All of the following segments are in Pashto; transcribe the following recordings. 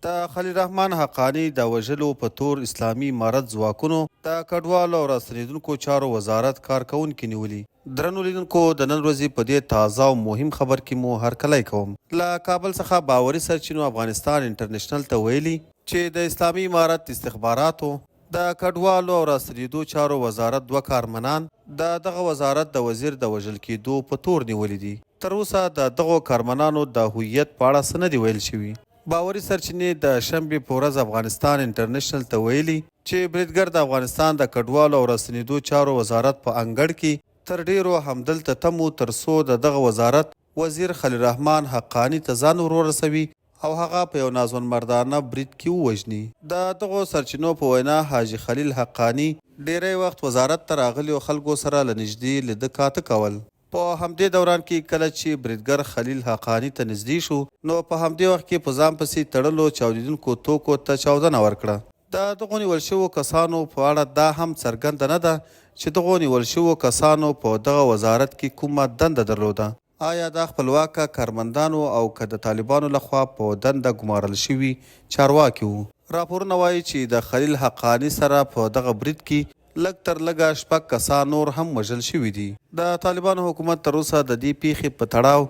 د خلیل رحمان حقانی د وژلو په تور اسلامي امارت ځواکونو د کډوالو او راستنېدونکو چارو وزارت کارکوونکي نیولي. درنو لیدونکو، د نن ورځې په دې تازه او مهم خبر کې مو هرکلی کوم. له کابل څخه باوري سرچینو افغانستان انټرنیشنل ته ویلي چې د اسلامي امارت استخباراتو د کډوالو او راستنېدو چارو وزارت 2 کارمنان د دغه وزارت د وزیر د وژل کېدو په تور نیولي دي. تر اوسه د دغو کارمنانو د هویت په اړه څه نه دي ویل شوي. باوري سرچینې د شنبې په ورځ افغانستان انټرنیشنل ته ویلي چې بریدګر د افغانستان د کډوالو او راستنېدو چارو وزارت په انګړ کې تر ډیرو همدلته تمو تر څو د دغه وزارت وزیر خلیل رحمان حقانی ته ځان ورسوي او هغه په یو ناځوانمردانه برید کې ووژني. د دغو سرچینو په وینا حاجي خلیل حقانی ډیری وخت وزارت ته راغلیو خلکو سره له نږدې لیده کاته کول. په همدې دوران کې کله چې بریدګر خلیل حقانی ته نږدې شو نو په همدې وخت کې په ځان پسې تړلو چاودېدونکو توکو ته چاودنه ورکړه. د دغو نیول شوو کسانو په اړه دا هم څرګنده نه ده چې دغو نیول شوو کسانو په دغه وزارت کې کومه دنده درلوده. آیا دا خپلواکه کارمندانو او که د طالبانو لخوا په دنده ګمارل شوي چارواکي وو؟ راپورونه وایي چې د خلیل حقانی سره په دغه برید کې لږ تر لږه 6 کسان نور هم وژل شوي دي. د طالبانو حکومت تر اوسه د دې پیښې په تړاو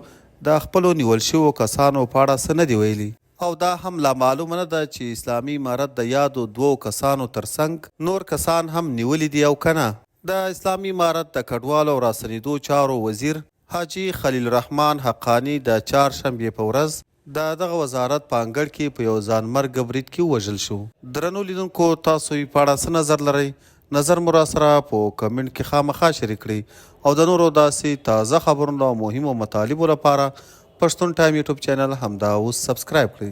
د خپلو نیول شوو کسانو په اړه څه نه دي ویلي او دا هم لا معلومه نه ده چې اسلامي امارت د یادو 2 کسانو ترڅنګ نور کسان هم نیولي دي او که نه. د اسلامي امارت د کډوالو او راستنېدو چارو وزیر حاجي خلیل رحمان حقانی د چهارشنبې په ورځ د دغه وزارت په انګړ کې په یو ځانمرګه برید کې ووژل شو. درنو لیدونکو، تاسو یې په اړه څه نظر لرئ؟ نظر مو راسره په کمنټ کې خامخا شریک کړئ او د نورو داسې تازه خبرونو او مهمو مطالبو لپاره پښتون ټایم یوټیوب چینل همدا اوس سبسکرایب کړئ.